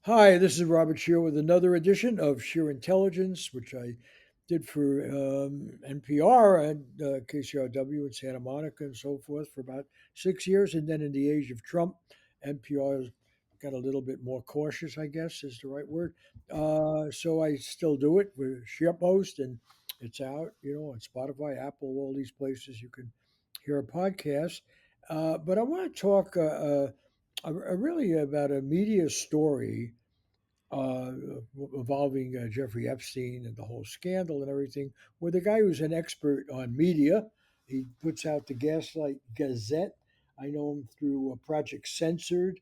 Hi, this is Robert Scheer with another edition of Scheer Intelligence, which I did for NPR and KCRW in Santa Monica and so forth for about 6 years. And then in the age of Trump, NPR got a little bit more cautious, I guess is the right word. So I still do it with SharePost, and it's out, on Spotify, Apple, all these places you can hear a podcast. But I want to talk really about a media story uh, involving Jeffrey Epstein and the whole scandal and everything, with a guy who's an expert on media. He puts out the Gaslight Gazette. I know him through Project Censored.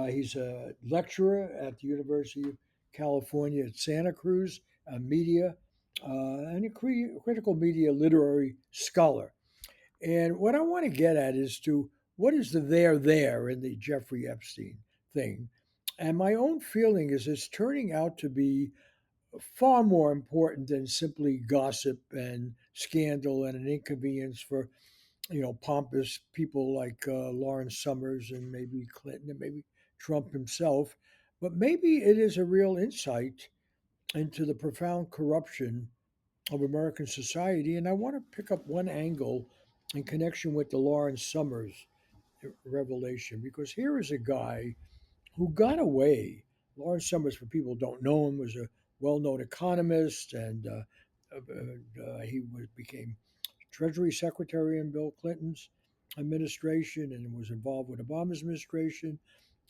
He's a lecturer at the University of California at Santa Cruz, media, and a critical media literary scholar. And what I want to get at is to what is the there in the Jeffrey Epstein thing. And my own feeling is it's turning out to be far more important than simply gossip and scandal and an inconvenience for, pompous people like Lawrence Summers and maybe Clinton and maybe Trump himself. But maybe it is a real insight into the profound corruption of American society. And I want to pick up one angle in connection with the Lawrence Summers revelation, because here is a guy who got away. Lawrence Summers, for people who don't know him, was a well known economist, and became Treasury Secretary in Bill Clinton's administration and was involved with Obama's administration.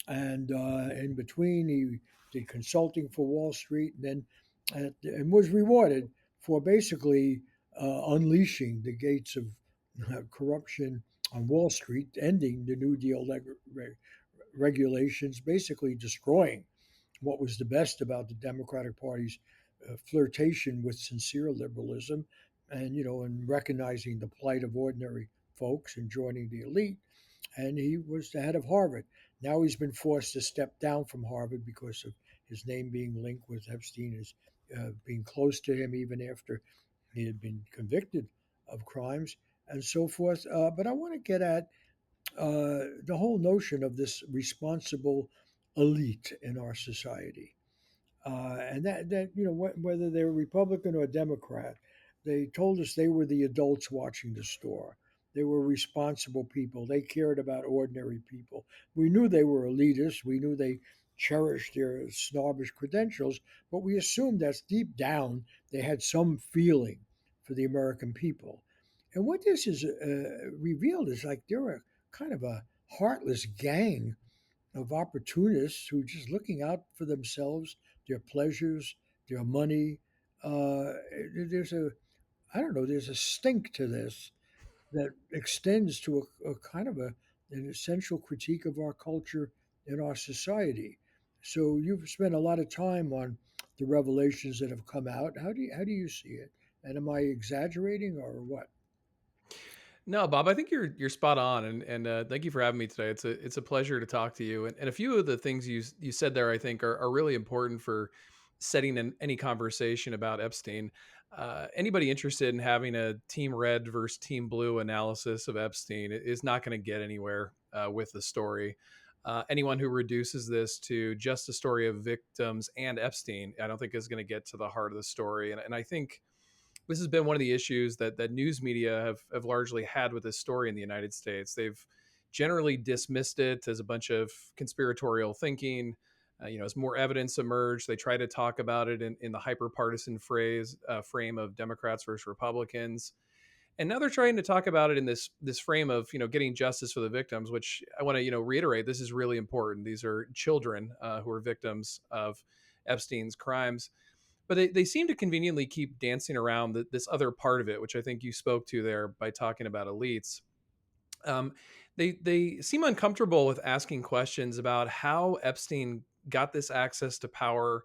And in between, he did consulting for Wall Street, and then and was rewarded for basically unleashing the gates of corruption on Wall Street, ending the New Deal regulations, basically destroying what was the best about the Democratic Party's flirtation with sincere liberalism, and recognizing the plight of ordinary folks and joining the elite. And he was the head of Harvard. Now he's been forced to step down from Harvard because of his name being linked with Epstein as being close to him even after he had been convicted of crimes and so forth. But I want to get at the whole notion of this responsible elite in our society, and that whether they're Republican or Democrat, they told us they were the adults watching the store. They were responsible people. They cared about ordinary people. We knew they were elitists. We knew they cherished their snobbish credentials, but we assumed that deep down they had some feeling for the American people. And what this is revealed is like they're a kind of a heartless gang of opportunists who are just looking out for themselves, their pleasures, their money. There's a, I don't know, there's a stink to this that extends to a kind of an essential critique of our culture and our society. So you've spent a lot of time on the revelations that have come out. How do you see it? And am I exaggerating or what? No, Bob, I think you're spot on, and thank you for having me today. It's a pleasure to talk to you, and a few of the things you said there, I think, are really important for setting any conversation about Epstein. Anybody interested in having a Team Red versus Team Blue analysis of Epstein is not going to get anywhere with the story. Anyone who reduces this to just a story of victims and Epstein, I don't think is going to get to the heart of the story, and I think this has been one of the issues that news media have largely had with this story in the United States. They've generally dismissed it as a bunch of conspiratorial thinking. As more evidence emerged, they try to talk about it in the hyper partisan frame of Democrats versus Republicans. And now they're trying to talk about it in this frame of getting justice for the victims, which I want to reiterate. This is really important. These are children who are victims of Epstein's crimes, but they seem to conveniently keep dancing around this other part of it, which I think you spoke to there by talking about elites. Um, they seem uncomfortable with asking questions about how Epstein got this access to power,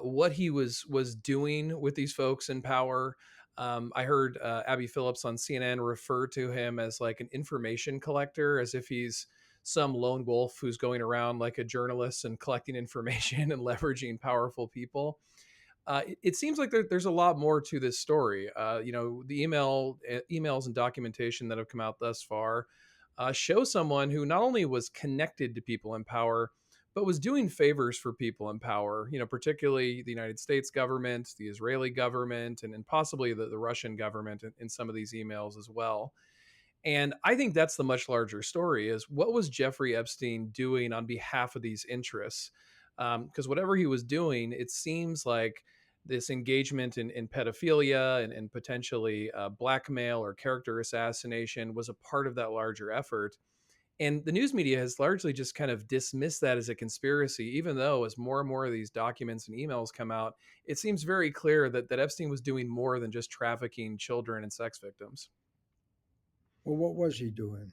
what he was doing with these folks in power. I heard Abby Phillips on CNN refer to him as like an information collector, as if he's some lone wolf who's going around like a journalist and collecting information and leveraging powerful people. It seems like there's a lot more to this story. The emails and documentation that have come out thus far show someone who not only was connected to people in power, but was doing favors for people in power, particularly the United States government, the Israeli government, and possibly the Russian government in some of these emails as well. And I think that's the much larger story is what was Jeffrey Epstein doing on behalf of these interests? Because whatever he was doing, it seems like this engagement in pedophilia and potentially blackmail or character assassination was a part of that larger effort. And the news media has largely just kind of dismissed that as a conspiracy, even though as more and more of these documents and emails come out, it seems very clear that Epstein was doing more than just trafficking children and sex victims. Well, what was he doing?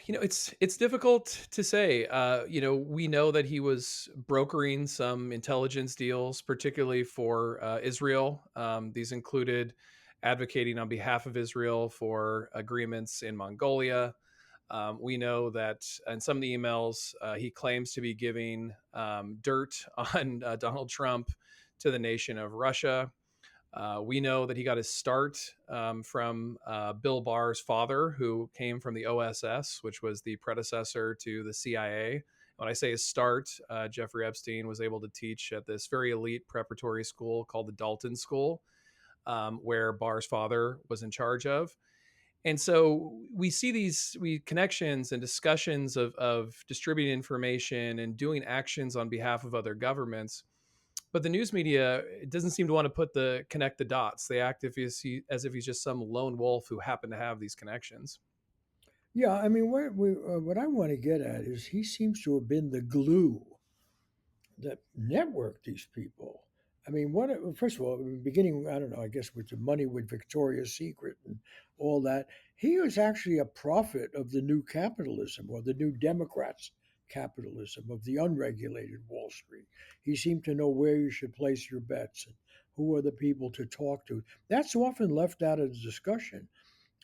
It's difficult to say. We know that he was brokering some intelligence deals, particularly for Israel. These included advocating on behalf of Israel for agreements in Mongolia. We know that in some of the emails, he claims to be giving dirt on Donald Trump to the nation of Russia. We know that he got his start from Bill Barr's father, who came from the OSS, which was the predecessor to the CIA. When I say his start, Jeffrey Epstein was able to teach at this very elite preparatory school called the Dalton School, where Barr's father was in charge of. And so we see these connections and discussions of distributing information and doing actions on behalf of other governments, but the news media doesn't seem to want to connect the dots. They act as if he's just some lone wolf who happened to have these connections. Yeah, I mean, what I want to get at is he seems to have been the glue that networked these people. I mean, first of all, beginning, I don't know, I guess with the money with Victoria's Secret and all that, he was actually a prophet of the new capitalism or the new Democrats' capitalism, of the unregulated Wall Street. He seemed to know where you should place your bets and who are the people to talk to. That's often left out of the discussion.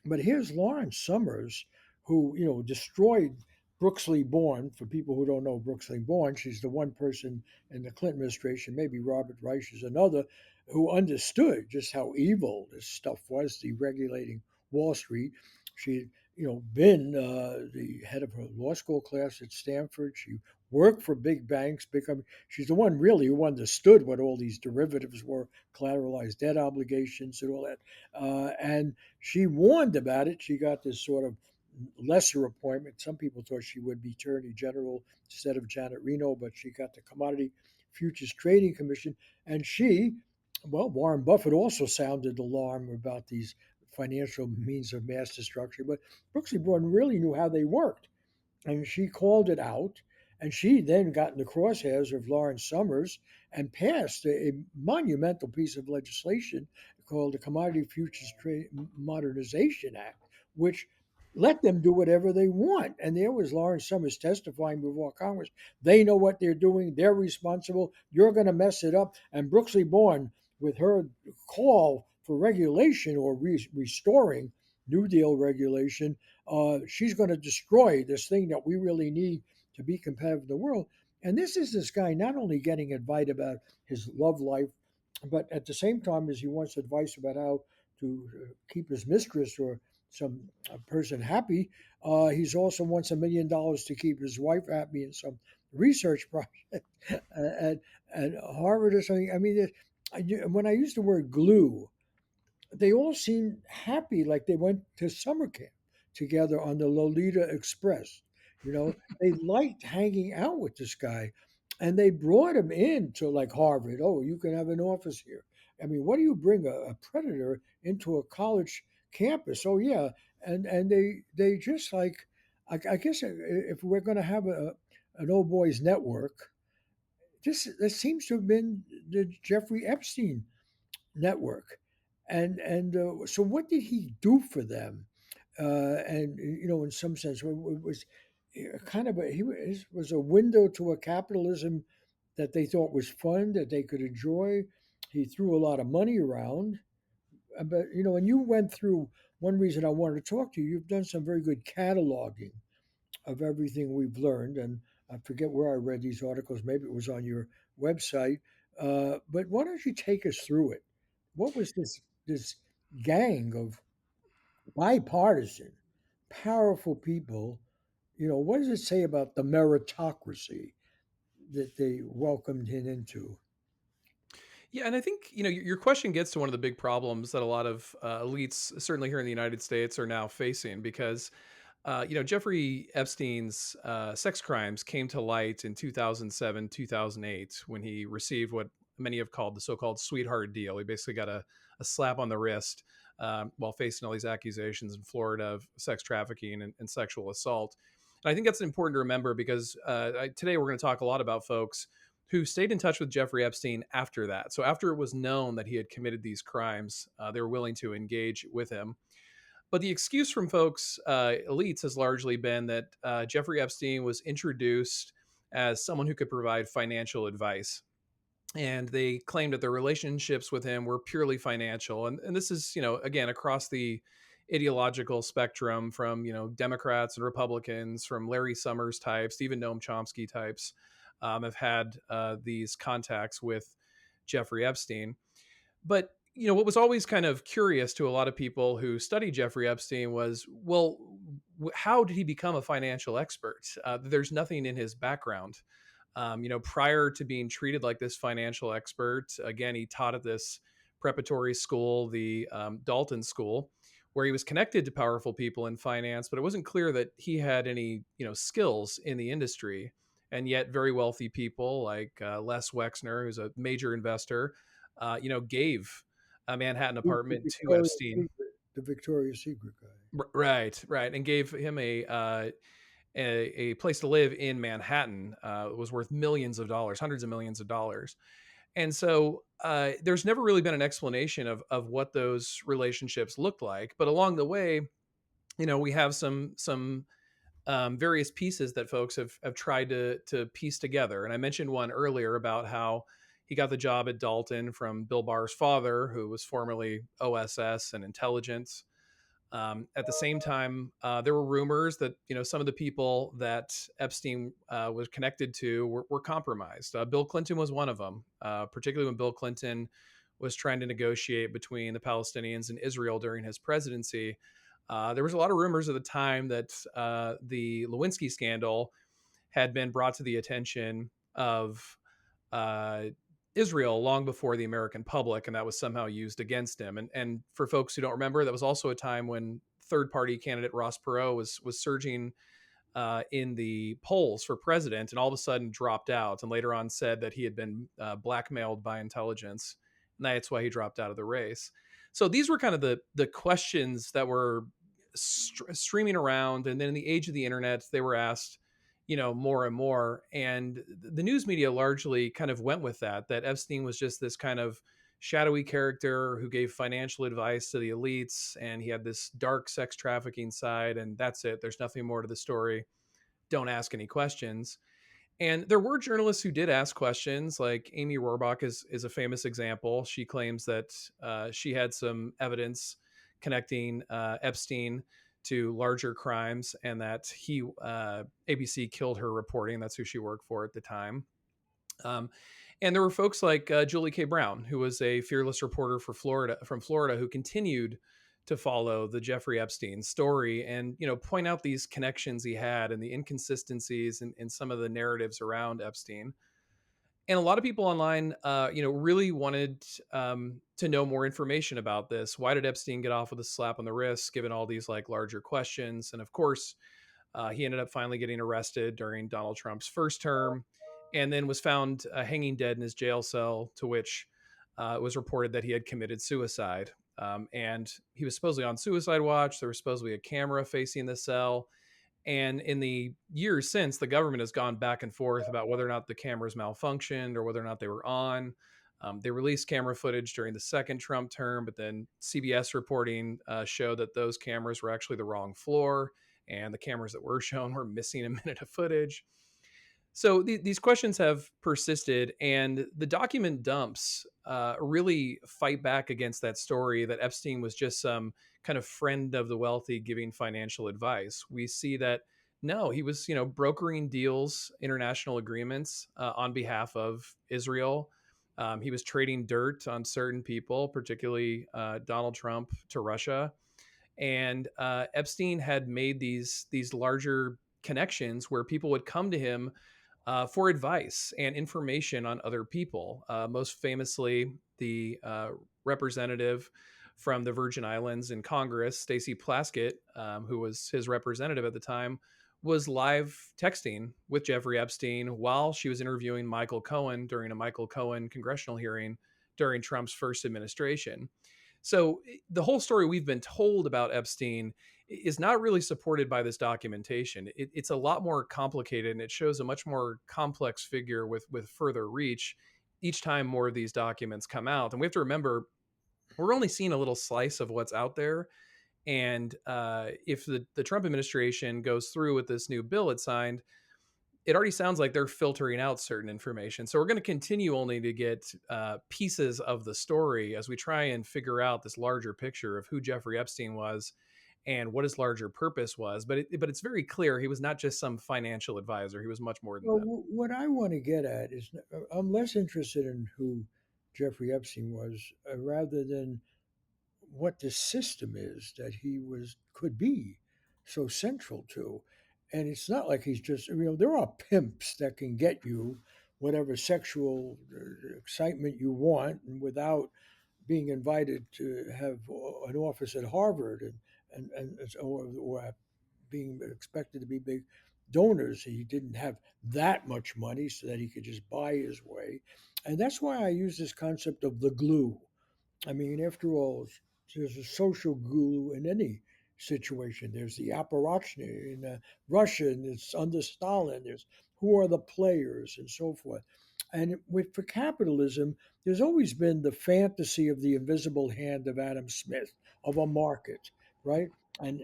But here's Lawrence Summers, who destroyed Brooksley Born. For people who don't know Brooksley Born, she's the one person in the Clinton administration, maybe Robert Reich is another, who understood just how evil this stuff was, deregulating Wall Street. She'd been the head of her law school class at Stanford. She worked for big banks, she's the one really who understood what all these derivatives were, collateralized debt obligations and all that. And she warned about it. She got this sort of lesser appointment. Some people thought she would be Attorney General instead of Janet Reno, but she got the Commodity Futures Trading Commission. And Warren Buffett also sounded alarm about these financial means of mass destruction. But Brooksley Born really knew how they worked, and she called it out. And she then got in the crosshairs of Lawrence Summers and passed a monumental piece of legislation called the Commodity Futures Trade Modernization Act, which let them do whatever they want. And there was Lawrence Summers testifying before Congress. They know what they're doing. They're responsible. You're going to mess it up. And Brooksley Born, with her call for regulation or restoring New Deal regulation, she's going to destroy this thing that we really need to be competitive in the world. And this guy not only getting advice about his love life, but at the same time as he wants advice about how to keep his mistress or some person happy, he's also wants $1 million to keep his wife happy in some research project at, at Harvard or something. I mean, when I use the word glue, they all seemed happy, like they went to summer camp together on the Lolita Express. They liked hanging out with this guy, and they brought him in to like Harvard. Oh, you can have an office here. I mean, what do you bring a predator into a college campus? Oh yeah, and they just like, I guess if we're going to have an old boys network, this seems to have been the Jeffrey Epstein network. And so what did he do for them? And in some sense, it was kind of was a window to a capitalism that they thought was fun, that they could enjoy. He threw a lot of money around. But when you went through, one reason I wanted to talk to you, you've done some very good cataloging of everything we've learned. And I forget where I read these articles. Maybe it was on your website. But why don't you take us through it? What was this gang of bipartisan, powerful people? What does it say about the meritocracy that they welcomed him into. Yeah, and I think your question gets to one of the big problems that a lot of elites, certainly here in the United States, are now facing because Jeffrey Epstein's sex crimes came to light in 2007, 2008, when he received what many have called the so-called sweetheart deal. He basically got a slap on the wrist while facing all these accusations in Florida of sex trafficking and sexual assault. And I think that's important to remember because today we're going to talk a lot about folks who stayed in touch with Jeffrey Epstein after that. So after it was known that he had committed these crimes, they were willing to engage with him. But the excuse from folks, elites, has largely been that Jeffrey Epstein was introduced as someone who could provide financial advice. And they claimed that their relationships with him were purely financial. And this is, again, across the ideological spectrum from, Democrats and Republicans, from Larry Summers types, to even Noam Chomsky types, have had these contacts with Jeffrey Epstein. But what was always kind of curious to a lot of people who study Jeffrey Epstein was, well, how did he become a financial expert? There's nothing in his background. Prior to being treated like this financial expert, again, he taught at this preparatory school, the Dalton School, where he was connected to powerful people in finance, but it wasn't clear that he had any, skills in the industry. And yet, very wealthy people like Les Wexner, who's a major investor, gave a Manhattan The apartment to Victoria's Epstein. Secret, the Victoria's Secret guy. Right, right, and gave him a place to live in Manhattan. Was worth millions of dollars, hundreds of millions of dollars. And so there's never really been an explanation of what those relationships looked like. But along the way, we have some various pieces that folks have tried to piece together. And I mentioned one earlier about how he got the job at Dalton from Bill Barr's father, who was formerly OSS and intelligence. At the same time, there were rumors that some of the people that Epstein was connected to were compromised. Bill Clinton was one of them, particularly when Bill Clinton was trying to negotiate between the Palestinians and Israel during his presidency. There was a lot of rumors at the time that the Lewinsky scandal had been brought to the attention of uh, Israel long before the American public, and that was somehow used against him. And for folks who don't remember, that was also a time when third party candidate Ross Perot was surging in the polls for president, and all of a sudden dropped out, and later on said that he had been blackmailed by intelligence, and that's why he dropped out of the race. So these were kind of the questions that were streaming around, and then in the age of the internet, they were asked, more and more, and the news media largely kind of went with that Epstein was just this kind of shadowy character who gave financial advice to the elites, and he had this dark sex trafficking side, and that's it. There's nothing more to the story. Don't ask any questions. And there were journalists who did ask questions, like Amy Rohrbach is a famous example. She claims that she had some evidence connecting Epstein to larger crimes, and that ABC killed her reporting. That's who she worked for at the time. Um, and there were folks like Julie K. Brown, who was a fearless reporter from Florida, who continued to follow the Jeffrey Epstein story and point out these connections he had and the inconsistencies in some of the narratives around Epstein. And a lot of people online, really wanted to know more information about this. Why did Epstein get off with a slap on the wrist, given all these like larger questions? And of course, he ended up finally getting arrested during Donald Trump's first term, and then was found hanging dead in his jail cell, to which it was reported that he had committed suicide. And he was supposedly on suicide watch. There was supposedly a camera facing the cell. And in the years since, the government has gone back and forth about whether or not the cameras malfunctioned or whether or not they were on. They released camera footage during the second Trump term, but then CBS reporting showed that those cameras were actually the wrong floor, and the cameras that were shown were missing a minute of footage. So these questions have persisted, and the document dumps really fight back against that story that Epstein was just some kind of friend of the wealthy giving financial advice. We see that no, he was brokering deals, international agreements on behalf of Israel. He was trading dirt on certain people, particularly Donald Trump, to Russia, and Epstein had made these larger connections where people would come to him for advice and information on other people. Most famously, the representative from the Virgin Islands in Congress, Stacey Plaskett, who was his representative at the time, was live texting with Jeffrey Epstein while she was interviewing Michael Cohen during a Michael Cohen congressional hearing during Trump's first administration. So the whole story we've been told about Epstein is not really supported by this documentation. It's a lot more complicated, and it shows a much more complex figure with further reach each time more of these documents come out. And we have to remember we're only seeing a little slice of what's out there. And if the Trump administration goes through with this new bill it signed, it already sounds like they're filtering out certain information. So we're going to continue only to get pieces of the story as we try and figure out this larger picture of who Jeffrey Epstein was and what his larger purpose was. But it's very clear he was not just some financial advisor. He was much more than Well, that. what I want to get at is I'm less interested in who Jeffrey Epstein was, rather than what the system is that he was could be so central to. And it's not like he's just, there are pimps that can get you whatever sexual excitement you want, and without being invited to have an office at Harvard, or being expected to be big donors. He didn't have that much money so that he could just buy his way. And that's why I use this concept of the glue. I mean, after all, there's a social glue in any situation. There's the apparatchik in Russia, and it's under Stalin. There's who are the players and so forth. And for capitalism, there's always been the fantasy of the invisible hand of Adam Smith, of a market, right? And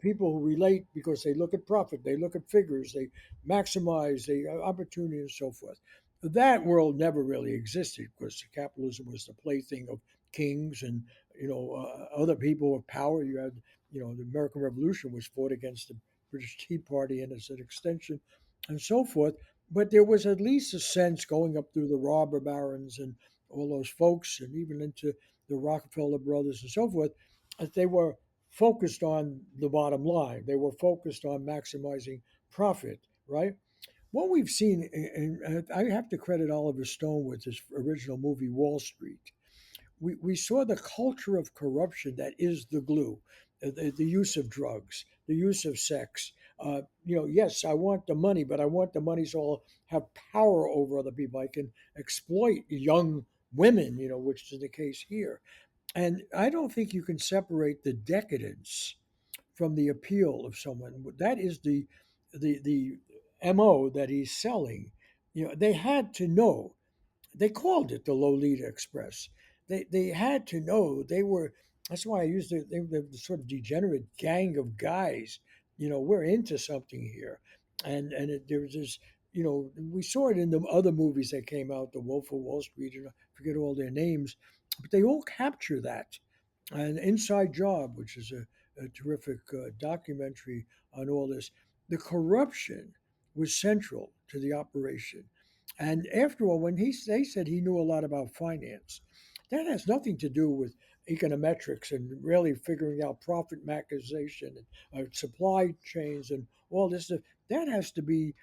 people who relate because they look at profit, they look at figures, they maximize the opportunity and so forth. That world never really existed because capitalism was the plaything of kings and other people of power. You had the American Revolution was fought against the British Tea Party and as an extension, and so forth. But there was at least a sense going up through the robber barons and all those folks, and even into the Rockefeller brothers and so forth, that they were focused on the bottom line. They were focused on maximizing profit, right? What we've seen, and I have to credit Oliver Stone with his original movie Wall Street. We saw the culture of corruption that is the glue, the use of drugs, the use of sex. Yes, I want the money, but I want the money so I'll have power over other people. I can exploit young women, which is the case here. And I don't think you can separate the decadence from the appeal of someone. That is the MO that he's selling. They had to know. They called it the Lolita Express. They had to know they were. That's why I used it. They were the sort of degenerate gang of guys. We're into something here, there was this. We saw it in the other movies that came out, The Wolf of Wall Street, and I forget all their names, but they all capture that. An Inside Job, which is a terrific documentary on all this. The corruption was central to the operation. And after all, when they said he knew a lot about finance, that has nothing to do with econometrics and really figuring out profit maximization and supply chains and all this stuff. That has to be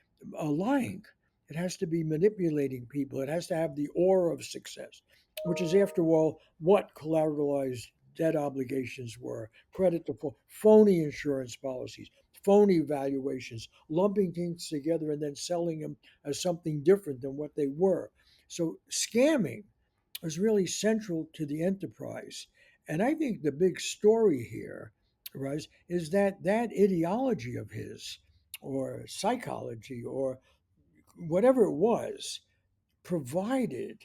lying. It has to be manipulating people. It has to have the aura of success, which is, after all, what collateralized debt obligations were, credit default, phony insurance policies, phony valuations, lumping things together and then selling them as something different than what they were. So scamming is really central to the enterprise. And I think the big story here, right, is that ideology of his, or psychology, or whatever it was, provided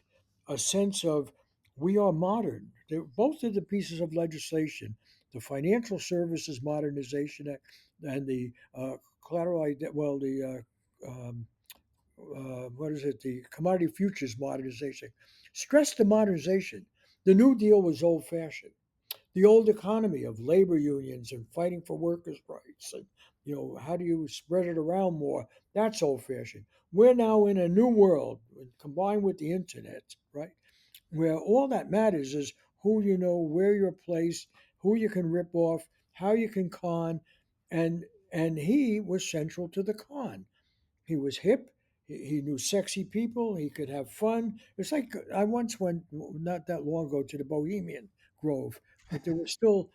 a sense of we are modern. Both of the pieces of legislation, the Financial Services Modernization Act and the collateral, well, the what is it, the Commodity Futures Modernization, stressed the modernization. The New Deal was old fashioned. The old economy of labor unions and fighting for workers' rights, and how do you spread it around more? That's old fashioned. We're now in a new world, combined with the internet, right? Where all that matters is who you know, where you're placed, who you can rip off, how you can con, and he was central to the con. He was hip. He knew sexy people. He could have fun. It's like I once went not that long ago to the Bohemian Grove, but there were still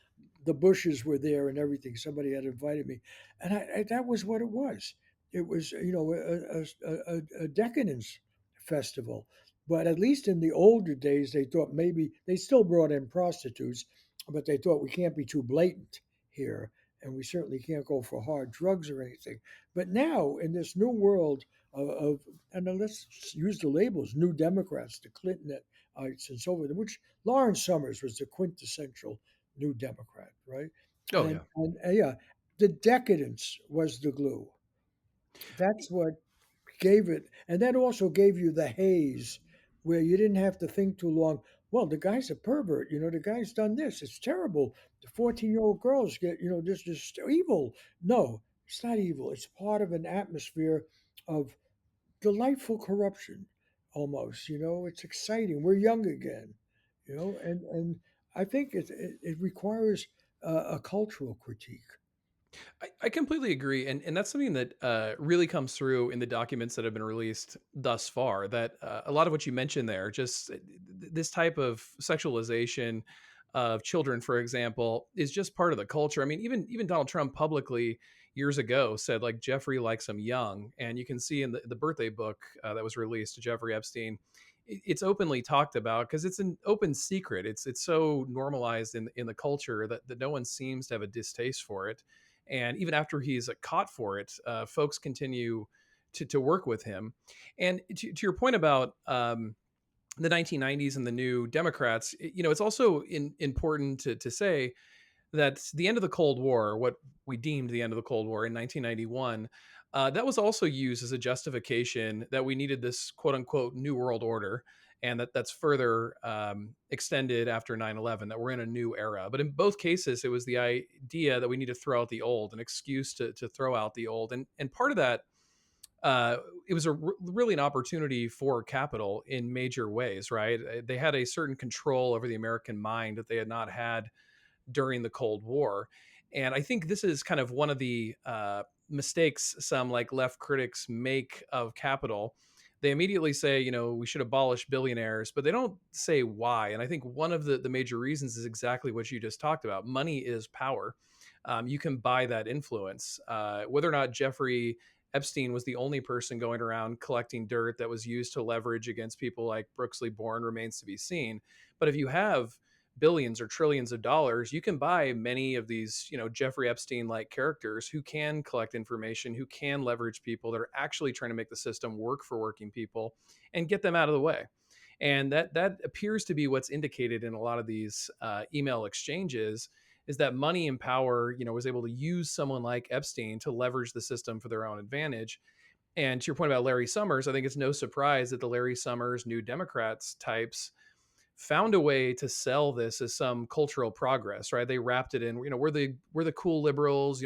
the bushes were there and everything. Somebody had invited me, and that was what it was. It was a decadence festival. But at least in the older days, they thought maybe they still brought in prostitutes, but they thought we can't be too blatant here, and we certainly can't go for hard drugs or anything. But now in this new world of and then let's use the labels, New Democrats, the Clintonites, and so forth, which Lawrence Summers was the quintessential New Democrat, right? Oh yeah. And yeah, the decadence was the glue. That's what gave it, and that also gave you the haze where you didn't have to think too long. Well, the guy's a pervert, the guy's done this. It's terrible. The 14-year-old girls get, this is evil. No, it's not evil. It's part of an atmosphere of delightful corruption almost, it's exciting. We're young again, and I think it requires a cultural critique. I completely agree, and that's something that really comes through in the documents that have been released thus far. That a lot of what you mentioned there, just this type of sexualization of children, for example, is just part of the culture. I mean, even Donald Trump publicly years ago said like Jeffrey likes them young, and you can see in the birthday book that was released to Jeffrey Epstein. It's openly talked about because it's an open secret. It's so normalized in the culture that no one seems to have a distaste for it, and even after he's caught for it, folks continue to work with him. And to your point about the 1990s and the New Democrats, it's also important to say that the end of the Cold War, what we deemed the end of the Cold War in 1991, that was also used as a justification that we needed this quote unquote new world order. And that's further extended after 9/11, that we're in a new era. But in both cases, it was the idea that we need to throw out the old, an excuse to throw out the old. And part of that, it was really an opportunity for capital in major ways, right? They had a certain control over the American mind that they had not had during the Cold War. And I think this is kind of one of the mistakes some like left critics make of capital. They immediately say, we should abolish billionaires, but they don't say why. And I think one of the major reasons is exactly what you just talked about. Money is power. You can buy that influence. Whether or not Jeffrey Epstein was the only person going around collecting dirt that was used to leverage against people like Brooksley Born remains to be seen. But if you have billions or trillions of dollars, you can buy many of these, Jeffrey Epstein like characters who can collect information, who can leverage people that are actually trying to make the system work for working people and get them out of the way. And that appears to be what's indicated in a lot of these email exchanges, is that money and power, was able to use someone like Epstein to leverage the system for their own advantage. And to your point about Larry Summers, I think it's no surprise that the Larry Summers New Democrats types found a way to sell this as some cultural progress, right? They wrapped it in, we're the cool liberals,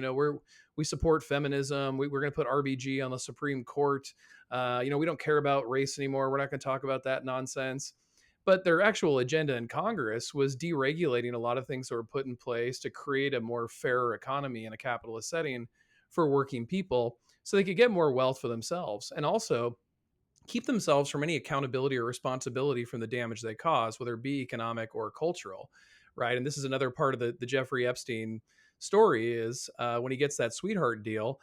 we support feminism. We're going to put RBG on the Supreme Court. We don't care about race anymore. We're not going to talk about that nonsense. But their actual agenda in Congress was deregulating a lot of things that were put in place to create a more fairer economy in a capitalist setting for working people so they could get more wealth for themselves. And also, keep themselves from any accountability or responsibility from the damage they cause, whether it be economic or cultural, right? And this is another part of the Jeffrey Epstein story is when he gets that sweetheart deal,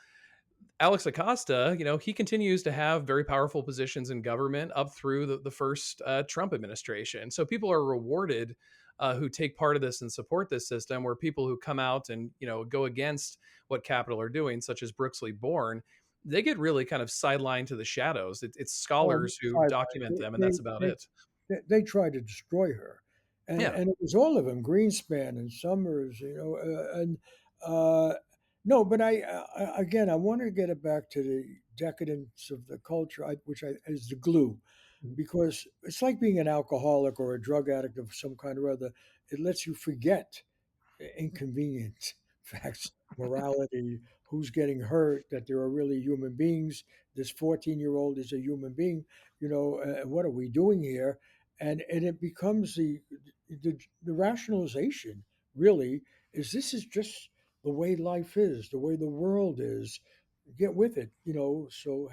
Alex Acosta, he continues to have very powerful positions in government up through the first Trump administration. So people are rewarded who take part of this and support this system, where people who come out and, go against what capital are doing, such as Brooksley Born, they get really kind of sidelined to the shadows. It's Oh, scholars who sideline. document them, and that's about it. They tried to destroy her, Yeah. and it was all of them, Greenspan and Summers, and uh, no, but again, I want to get it back to the decadence of the culture, which is the glue, because it's like being an alcoholic or a drug addict of some kind or other. It lets you forget inconvenient facts, morality, who's getting hurt, that there are really human beings. This 14-year-old is a human being, what are we doing here? And it becomes the rationalization really is this is just the way life is, the way the world is. Get with it, so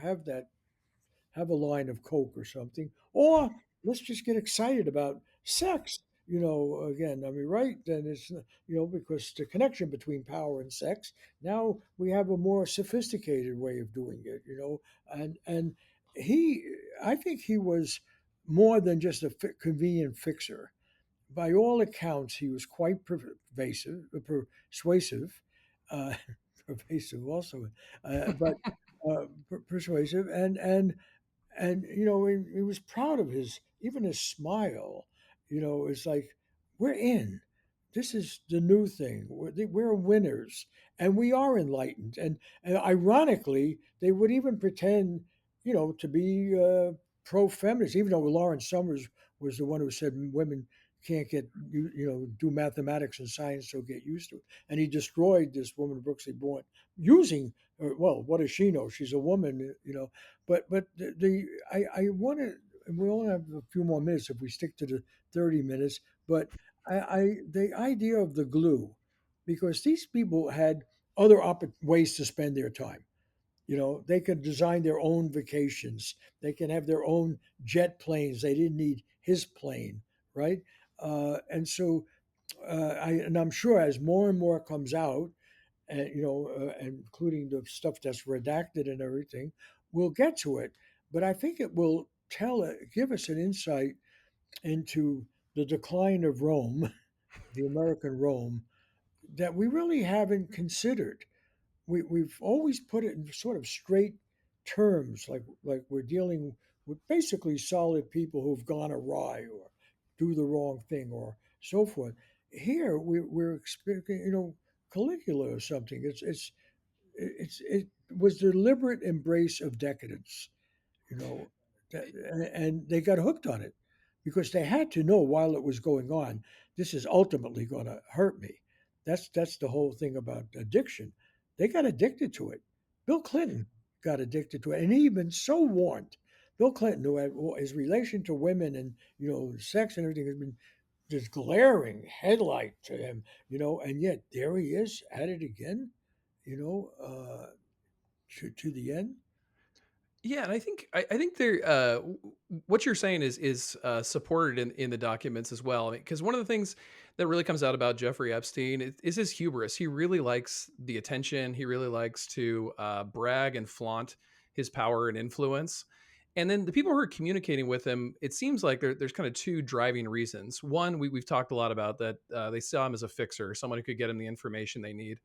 have a line of Coke or something, or let's just get excited about sex. Again, I mean, right? Then it's because the connection between power and sex. Now we have a more sophisticated way of doing it. And he, I think he was more than just a convenient fixer. By all accounts, he was quite persuasive, uh, pervasive also, but persuasive, and he was proud of his even his smile. It's like we're in. This is the new thing. We're winners, and we are enlightened. And ironically, they would even pretend, to be pro-feminist, even though Lawrence Summers was the one who said women can't do mathematics and science, so get used to it. And he destroyed this woman, Brooks Born, using well, what does she know? She's a woman, but I want to. We only have a few more minutes if we stick to the 30 minutes. But the idea of the glue, because these people had other ways to spend their time. They could design their own vacations. They can have their own jet planes. They didn't need his plane, right? And so, and I'm sure as more and more comes out, and including the stuff that's redacted and everything, we'll get to it. But I think it will give us an insight into the decline of Rome, the American Rome, that we really haven't considered. We've always put it in sort of straight terms, like we're dealing with basically solid people who've gone awry or do the wrong thing or so forth. Here we're experiencing, Caligula or something. It was deliberate embrace of decadence, you know, and they got hooked on it because they had to know while it was going on, this is ultimately going to hurt me. That's the whole thing about addiction. They got addicted to it. Bill Clinton got addicted to it, and he been so warned. Bill Clinton, who had his relation to women and sex and everything, has been this glaring headlight to him, and yet there he is at it again, you know, uh, to the end. Yeah, and I think there what you're saying is supported in the documents as well. Because one of the things that really comes out about Jeffrey Epstein is his hubris. He really likes the attention. He really likes to brag and flaunt his power and influence. And then the people who are communicating with him, it seems like there's kind of two driving reasons. One, we've talked a lot about that they saw him as a fixer, someone who could get him the information they need.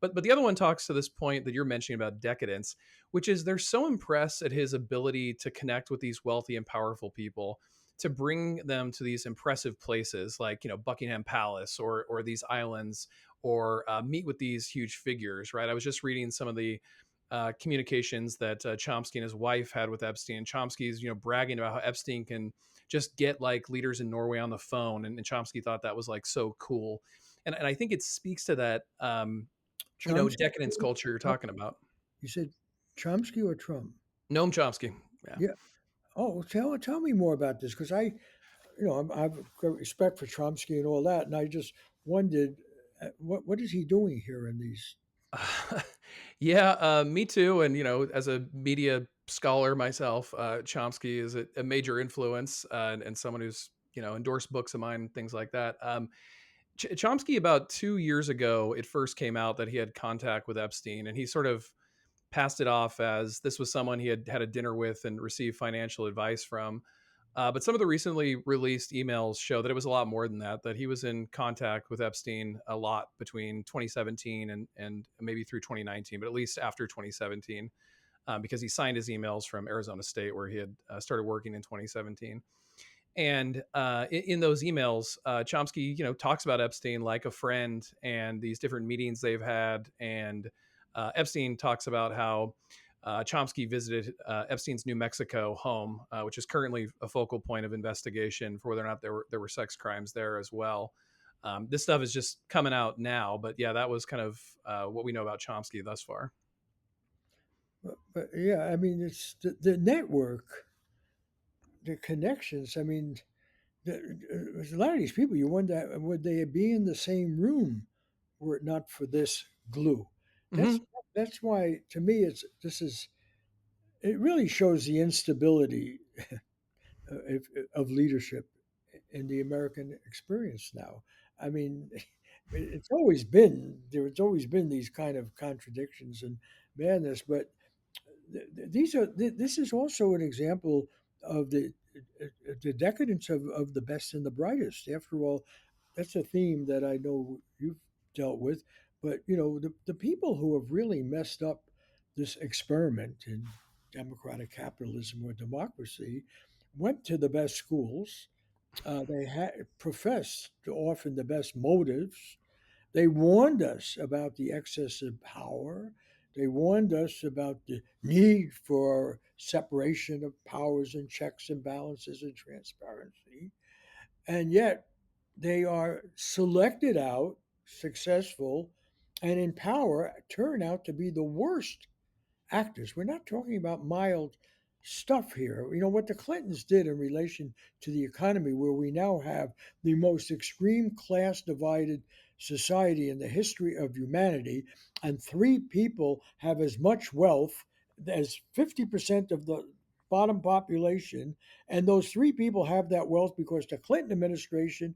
But the other one talks to this point that you're mentioning about decadence, which is they're so impressed at his ability to connect with these wealthy and powerful people, to bring them to these impressive places like Buckingham Palace or these islands, or meet with these huge figures. Right. I was just reading some of the communications that Chomsky and his wife had with Epstein. Chomsky's bragging about how Epstein can just get like leaders in Norway on the phone, and Chomsky thought that was like so cool. And I think it speaks to that Chomsky? decadence culture you're talking about. You said Chomsky or Trump? Noam Chomsky. Yeah. Yeah. Oh, tell me more about this because I've got respect for Chomsky and all that, and I just wondered what is he doing here in these? Yeah, me too. And as a media scholar myself, Chomsky is a major influence, and someone who's endorsed books of mine, things like that. Chomsky, about 2 years ago, it first came out that he had contact with Epstein, and he sort of passed it off as this was someone he had had a dinner with and received financial advice from. But some of the recently released emails show that it was a lot more than that, that he was in contact with Epstein a lot between 2017 and maybe through 2019, but at least after 2017, because he signed his emails from Arizona State, where he had started working in 2017. And in those emails, Chomsky, talks about Epstein like a friend and these different meetings they've had. And Epstein talks about how Chomsky visited Epstein's New Mexico home, which is currently a focal point of investigation for whether or not there were sex crimes there as well. This stuff is just coming out now, but yeah, that was kind of what we know about Chomsky thus far. But yeah, I mean, it's the network, the connections. I mean, there's a lot of these people. You wonder would they be in the same room were it not for this glue? That's Hmm. that's why to me this is it really shows the instability of leadership in the American experience now. I mean, it's always been there. It's always been these kind of contradictions and madness, but this is also an example of the decadence of the best and the brightest. After all, that's a theme that I know you've dealt with. But the people who have really messed up this experiment in democratic capitalism or democracy went to the best schools. They had professed often the best motives. They warned us about the excess of power. They warned us about the need for separation of powers and checks and balances and transparency. And yet they are selected out, successful, and in power turn out to be the worst actors. We're not talking about mild stuff here. What the Clintons did in relation to the economy, where we now have the most extreme class divided society in the history of humanity, and three people have as much wealth as 50% of the bottom population. And those three people have that wealth because the Clinton administration,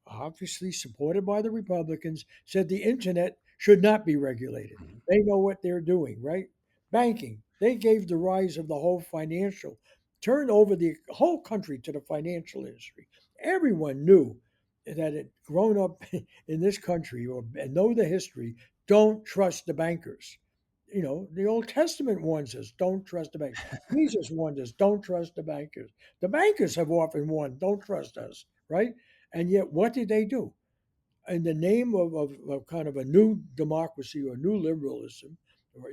obviously supported by the Republicans, said the internet should not be regulated. They know what they're doing, right? Banking. They gave the rise of the whole financial, turned over the whole country to the financial industry. Everyone knew that had grown up in this country or and know the history, don't trust the bankers. The Old Testament warns us, don't trust the bankers. Jesus warned us, don't trust the bankers. The bankers have often warned, don't trust us, right? And yet, what did they do? In the name of kind of a new democracy or new liberalism, or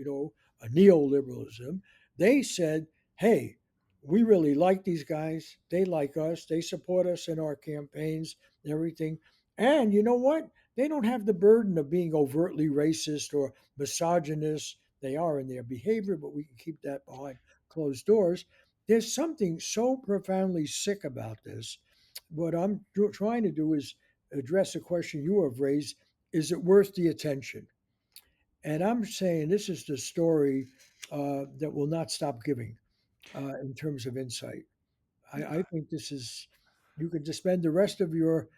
a neoliberalism, they said, "Hey, we really like these guys. They like us. They support us in our campaigns, and everything." And you know what? They don't have the burden of being overtly racist or misogynist. They are in their behavior, but we can keep that behind closed doors. There's something so profoundly sick about this. What I'm trying to do is address a question you have raised. Is it worth the attention? And I'm saying this is the story that will not stop giving in terms of insight. I think this is, you could just spend the rest of your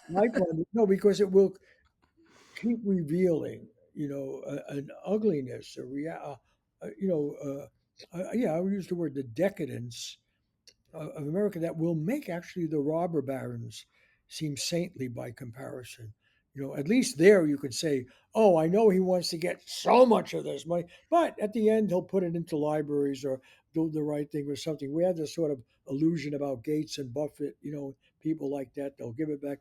life on it. No, because it will keep revealing, an ugliness, yeah, I would use the word the decadence of America that will make actually the robber barons seem saintly by comparison. At least there you could say, "Oh, I know he wants to get so much of this money," but at the end he'll put it into libraries or do the right thing or something. We had this sort of illusion about Gates and Buffett, people like that. They'll give it back.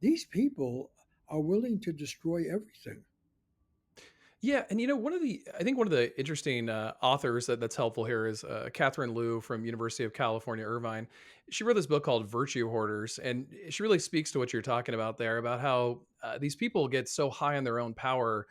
These people are willing to destroy everything. Yeah, and I think one of the interesting authors that's helpful here is Catherine Liu from University of California, Irvine. She wrote this book called Virtue Hoarders, and she really speaks to what you're talking about there about how these people get so high on their own power,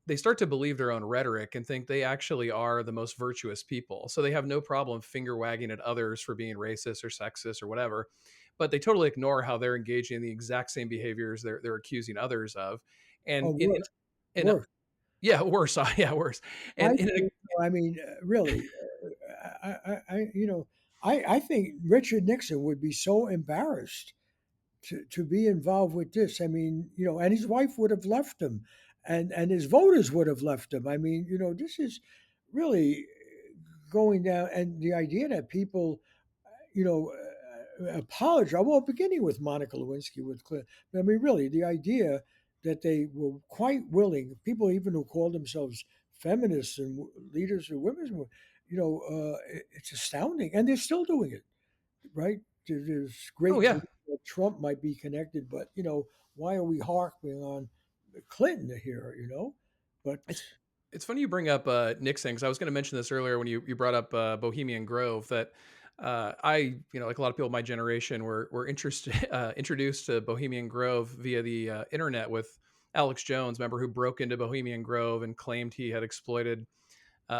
they start to believe their own rhetoric and think they actually are the most virtuous people. So they have no problem finger wagging at others for being racist or sexist or whatever, but they totally ignore how they're engaging in the exact same behaviors they're accusing others of, and Oh, worse, in worse. yeah, worse. Yeah, worse. I, And I mean, really, I think Richard Nixon would be so embarrassed to be involved with this. I mean, and his wife would have left him, and his voters would have left him. I mean, this is really going down, and the idea that people, apologize. Well, beginning with Monica Lewinsky with Clinton. I mean, really, the idea that they were quite willing, people even who called themselves feminists and leaders of women's, it's astounding, and they're still doing it, right? There's oh great yeah, belief that Trump might be connected, but why are we harping on Clinton here? But it's it's funny you bring up Nixon because I was going to mention this earlier when you brought up Bohemian Grove that I like a lot of people of my generation were interested introduced to Bohemian Grove via the internet with Alex Jones, member who broke into Bohemian Grove and claimed he had exploited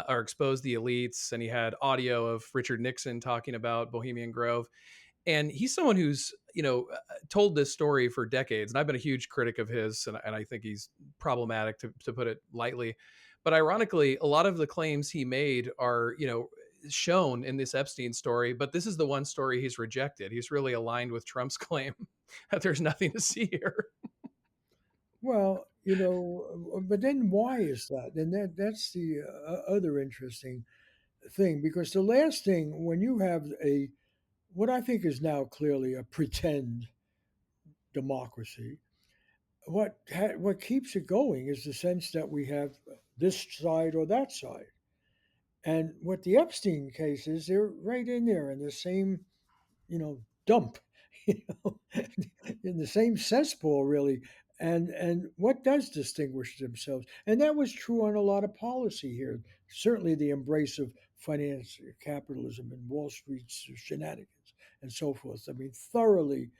or exposed the elites, and he had audio of Richard Nixon talking about Bohemian Grove. And he's someone who's told this story for decades, and I've been a huge critic of his, and I think he's problematic to put it lightly. But ironically, a lot of the claims he made are shown in this Epstein story, but this is the one story he's rejected. He's really aligned with Trump's claim that there's nothing to see here. Well, but then why is that? And that's the other interesting thing, because the last thing, when you have a what I think is now clearly a pretend democracy, what keeps it going is the sense that we have this side or that side. And what the Epstein case is, they're right in there in the same, dump, you know, in the same cesspool, really. And what does distinguish themselves? And that was true on a lot of policy here. Certainly, the embrace of finance, capitalism, and Wall Street's shenanigans and so forth. I mean, thoroughly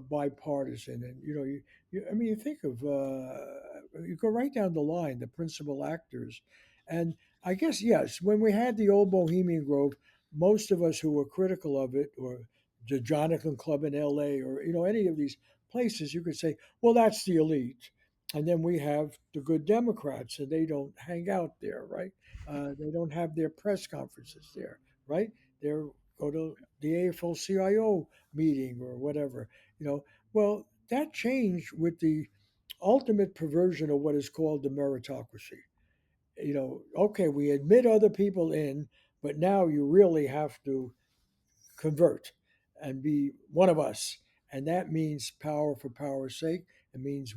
bipartisan. And you think of you go right down the line, the principal actors, and I guess yes, when we had the old Bohemian Grove, most of us who were critical of it, or the Jonathan Club in L.A., or any of these places, you could say, well, that's the elite, and then we have the good Democrats, and they don't hang out there, right? They don't have their press conferences there, right? They go to the AFL-CIO meeting or whatever, you know. Well, that changed with the ultimate perversion of what is called the meritocracy. Okay, we admit other people in, but now you really have to convert and be one of us. And that means power for power's sake. It means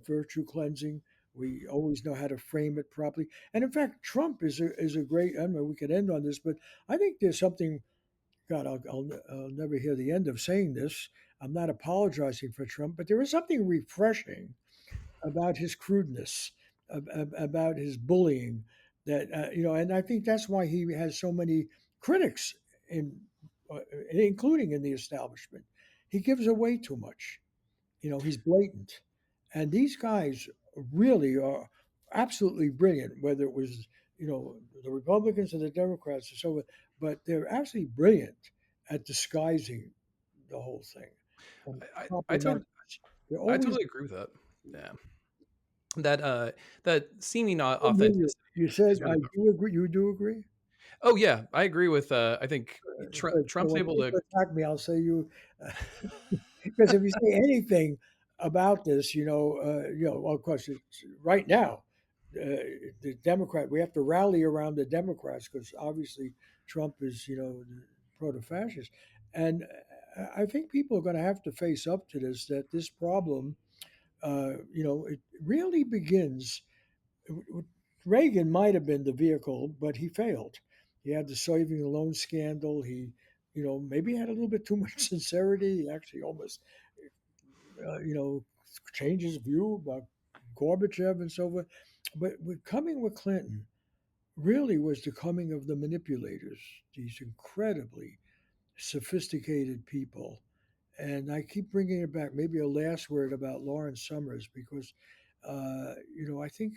virtue cleansing. We always know how to frame it properly. And in fact, Trump is a great, I don't know, we could end on this, but I think there's something, God, I'll never hear the end of saying this. I'm not apologizing for Trump, but there is something refreshing about his crudeness, about his bullying. And I think that's why he has so many critics, in, including in the establishment. He gives away too much. He's blatant, and these guys really are absolutely brilliant. Whether it was the Republicans and the Democrats or so forth, but they're absolutely brilliant at disguising the whole thing from I proper totally message. They're I always. totally agree with that. Yeah. That that seeming You authenticity you is said I really do agree. You do agree? Oh yeah, I agree with I think Good. So Trump's when able to people attack me, I'll say you, because if you say anything about this, well, of course, it's right now, the Democrat, we have to rally around the Democrats because obviously Trump is, proto-fascist, and I think people are going to have to face up to this. That this problem, it really begins. Reagan might have been the vehicle, but he failed. He had the saving loan scandal. He, maybe had a little bit too much sincerity. He actually almost, changed his view about Gorbachev and so forth. But with coming with Clinton, really was the coming of the manipulators, these incredibly sophisticated people. And I keep bringing it back. Maybe a last word about Lawrence Summers, because, I think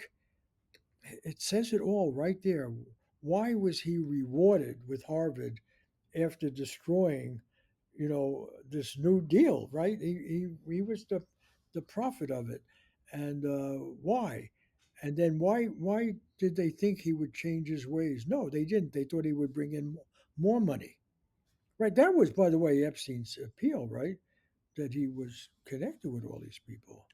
it says it all right there. Why was he rewarded with Harvard after destroying, this New Deal? Right? He was the prophet of it, and why? And then why did they think he would change his ways? No, they didn't. They thought he would bring in more money. Right. That was, by the way, Epstein's appeal. Right. That he was connected with all these people.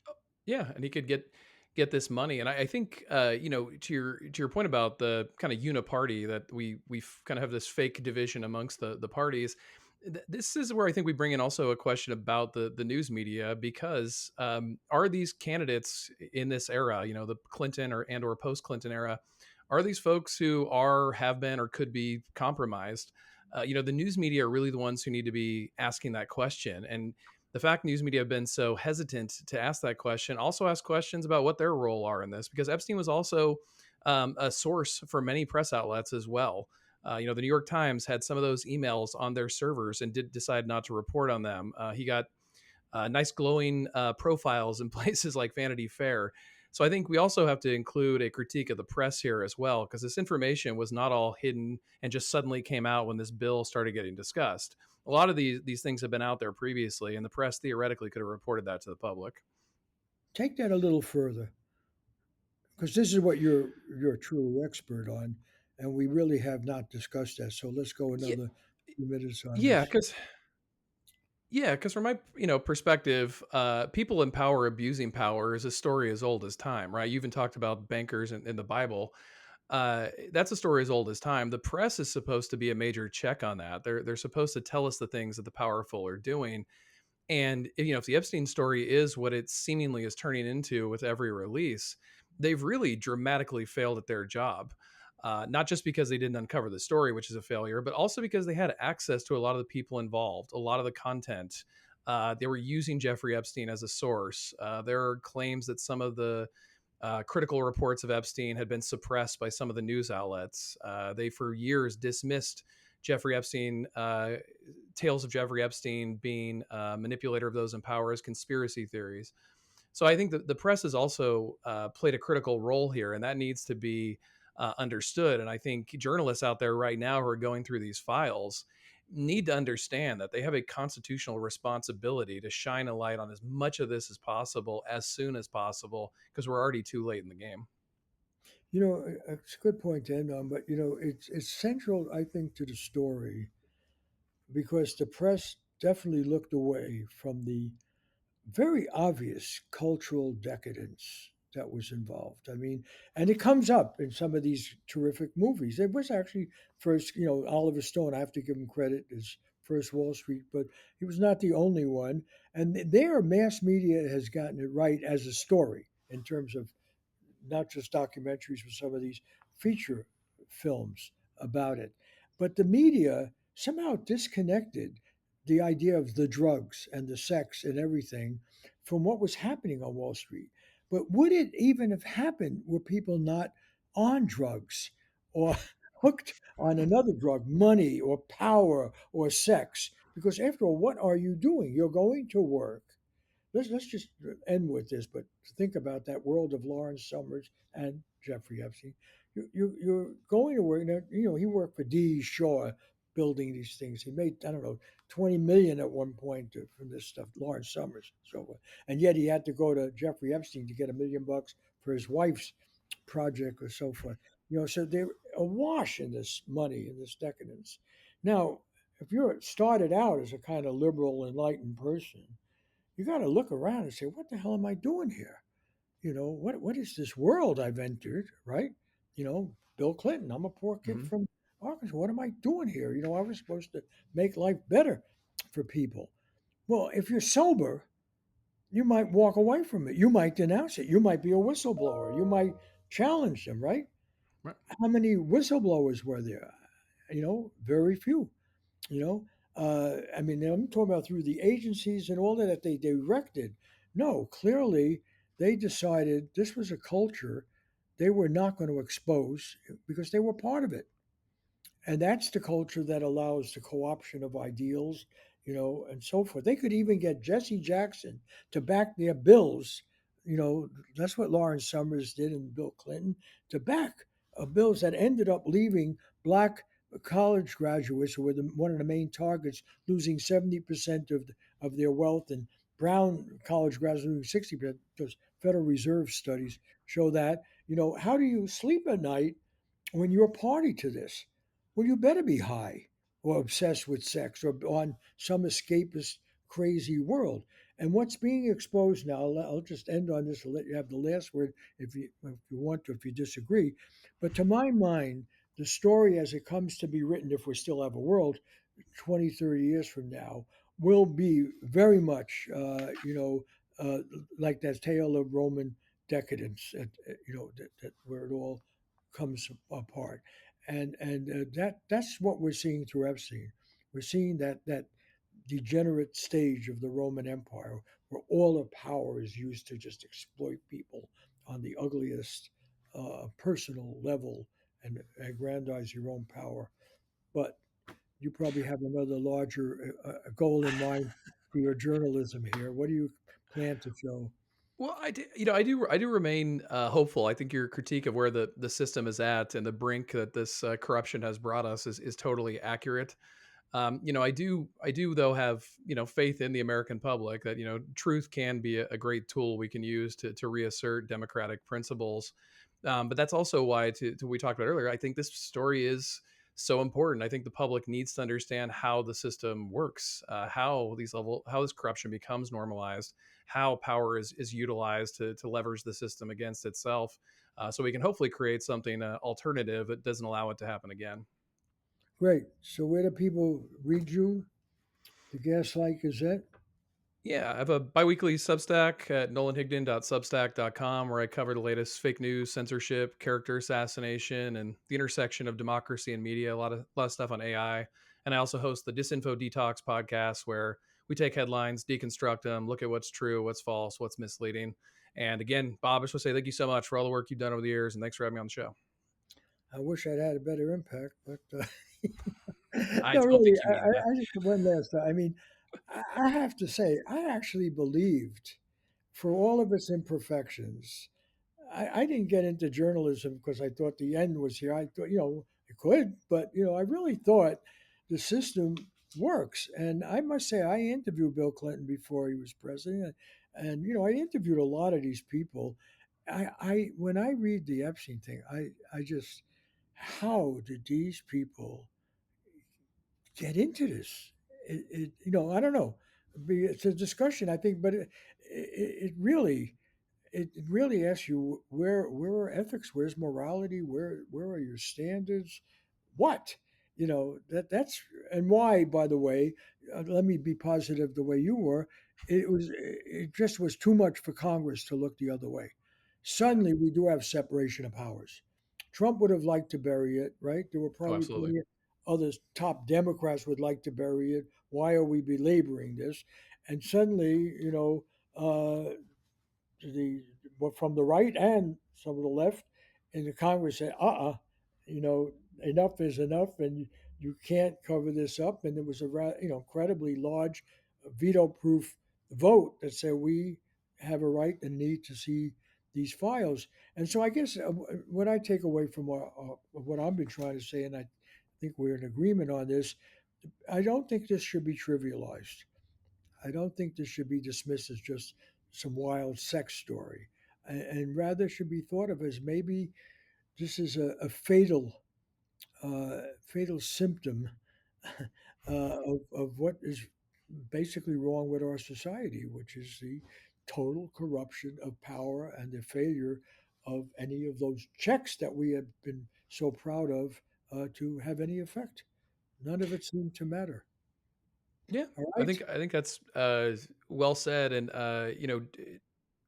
Yeah, and he could get this money. And I think to your point about the kind of uniparty that we kind of have this fake division amongst the parties. This is where I think we bring in also a question about the news media, because are these candidates in this era, the Clinton or post Clinton era, are these folks who have been or could be compromised? The news media are really the ones who need to be asking that question. And the fact news media have been so hesitant to ask that question also ask questions about what their role are in this, because Epstein was also a source for many press outlets as well. The New York Times had some of those emails on their servers and did decide not to report on them. He got nice glowing profiles in places like Vanity Fair. So I think we also have to include a critique of the press here as well, because this information was not all hidden and just suddenly came out when this bill started getting discussed. A lot of these things have been out there previously, and the press theoretically could have reported that to the public. Take that a little further, because this is what you're a true expert on. and we really have not discussed that. So let's go Yeah, another few minutes on yeah, this. because yeah, because from my perspective, people in power abusing power is a story as old as time, right? You even talked about bankers in the Bible. That's a story as old as time. The press is supposed to be a major check on that. They're supposed to tell us the things that the powerful are doing. And if the Epstein story is what it seemingly is turning into with every release, they've really dramatically failed at their job. Not just because they didn't uncover the story, which is a failure, but also because they had access to a lot of the people involved, a lot of the content. They were using Jeffrey Epstein as a source. There are claims that some of the critical reports of Epstein had been suppressed by some of the news outlets. They, for years, dismissed Jeffrey Epstein, tales of Jeffrey Epstein being a manipulator of those in power as conspiracy theories. So I think that the press has also played a critical role here, and that needs to be understood. And I think journalists out there right now who are going through these files need to understand that they have a constitutional responsibility to shine a light on as much of this as possible as soon as possible because we're already too late in the game. It's a good point to end on, but it's central, I think, to the story because the press definitely looked away from the very obvious cultural decadence that was involved. I mean, and it comes up in some of these terrific movies. It was actually first, Oliver Stone, I have to give him credit, his first Wall Street, but he was not the only one. And their mass media has gotten it right as a story in terms of not just documentaries, but some of these feature films about it. But the media somehow disconnected the idea of the drugs and the sex and everything from what was happening on Wall Street. But would it even have happened were people not on drugs or hooked on another drug, money or power or sex? Because after all, what are you doing? You're going to work. Let's just end with this, but think about that world of Lawrence Summers and Jeffrey Epstein. You're going to work now. He worked for D. Shaw building these things. He made, I don't know, 20 million at one point from this stuff, Lawrence Summers, so forth. And yet he had to go to Jeffrey Epstein to get $1 million for his wife's project or so forth. So they're awash in this money, in this decadence. Now, if you're started out as a kind of liberal, enlightened person, you got to look around and say, what the hell am I doing here? What is this world I've entered, right? Bill Clinton, I'm a poor kid Mhm. from Arkansas. What am I doing here? I was supposed to make life better for people. Well, if you're sober, you might walk away from it. You might denounce it. You might be a whistleblower. You might challenge them, right? Right. How many whistleblowers were there? Very few. You know, I mean, I'm talking about through the agencies and all that they directed. No, clearly they decided this was a culture they were not going to expose because they were part of it. And that's the culture that allows the co-option of ideals, and so forth. They could even get Jesse Jackson to back their bills. That's what Lawrence Summers did and Bill Clinton to back bills that ended up leaving black college graduates who were one of the main targets losing 70% of their wealth, and brown college graduates losing 60%. Those Federal Reserve studies show that. How do you sleep at night when you're party to this? Well, you better be high or obsessed with sex or on some escapist crazy world. And what's being exposed now, I'll just end on this and let you have the last word if you want to, if you disagree. But to my mind, the story as it comes to be written, if we still have a world 20, 30 years from now, will be very much, like that tale of Roman decadence, where it all comes apart, and that's what we're seeing through Epstein. We're seeing that degenerate stage of the Roman Empire where all the power is used to just exploit people on the ugliest personal level and aggrandize your own power. But you probably have another larger goal in mind for your journalism here. What do you plan to show? Well, I do remain hopeful. I think your critique of where the system is at and the brink that this corruption has brought us is totally accurate. I do though have faith in the American public that truth can be a great tool we can use to reassert democratic principles. But that's also why, to we talked about earlier, I think this story is so important. I think the public needs to understand how the system works, how this corruption becomes normalized, how power is utilized to leverage the system against itself, so we can hopefully create something alternative that doesn't allow it to happen again. Great. So where do people read you? The Gaslight Gazette? Yeah, I have a biweekly Substack at nolanhigdon.substack.com where I cover the latest fake news, censorship, character assassination, and the intersection of democracy and media. A lot of stuff on AI. And I also host the Disinfo Detox podcast where we take headlines, deconstruct them, look at what's true, what's false, what's misleading. And again, Bob, I just want to say thank you so much for all the work you've done over the years, and thanks for having me on the show. I wish I'd had a better impact, but I no, don't really, think you need that. I just one last thought. I mean, I have to say, I actually believed, for all of its imperfections, I didn't get into journalism because I thought the end was here. I thought, it could, but I really thought the system works. And I must say, I interviewed Bill Clinton before he was president, and I interviewed a lot of these people. I when I read the Epstein thing, I just, how did these people get into this? I don't know. It's a discussion, I think, but it really asks you, where are ethics, where's morality, where are your standards, what, that's, and why, by the way, let me be positive the way you were. It just was too much for Congress to look the other way. Yeah. Suddenly we do have separation of powers. Trump would have liked to bury it, right? There were Oh, probably absolutely. plenty of other top Democrats would like to bury it. Why are we belaboring this? And suddenly, the from the right and some of the left in the Congress said, you know, enough is enough, and you can't cover this up. And there was a incredibly large veto-proof vote that said we have a right and need to see these files. And so I guess what I take away from what I've been trying to say, and I think we're in agreement on this, I don't think this should be trivialized. I don't think this should be dismissed as just some wild sex story, and rather should be thought of as maybe this is a fatal symptom of what is basically wrong with our society, which is the total corruption of power and the failure of any of those checks that we have been so proud of to have any effect. None of it seemed to matter. Yeah, All I right. think I think that's well said, and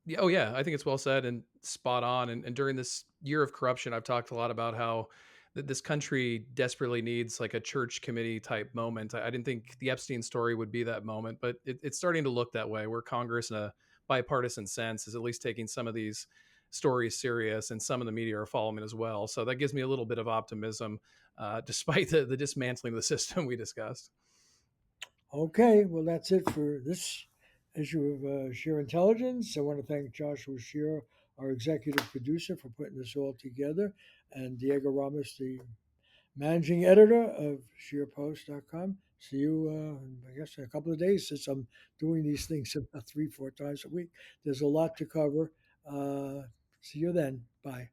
yeah, oh yeah, I think it's well said and spot on. And during this year of corruption, I've talked a lot about how this country desperately needs like a church committee type moment. I didn't think the Epstein story would be that moment, but it's starting to look that way, where Congress, in a bipartisan sense, is at least taking some of these stories serious, and some of the media are following it as well. So that gives me a little bit of optimism, despite the dismantling of the system we discussed. Okay, well, that's it for this issue of Scheer Intelligence. I want to thank Joshua Scheer, our executive producer, for putting this all together, and Diego Ramos, the managing editor of SheerPost.com. See you, I guess, in a couple of days, since I'm doing these things about 3, 4 times a week. There's a lot to cover. See you then. Bye.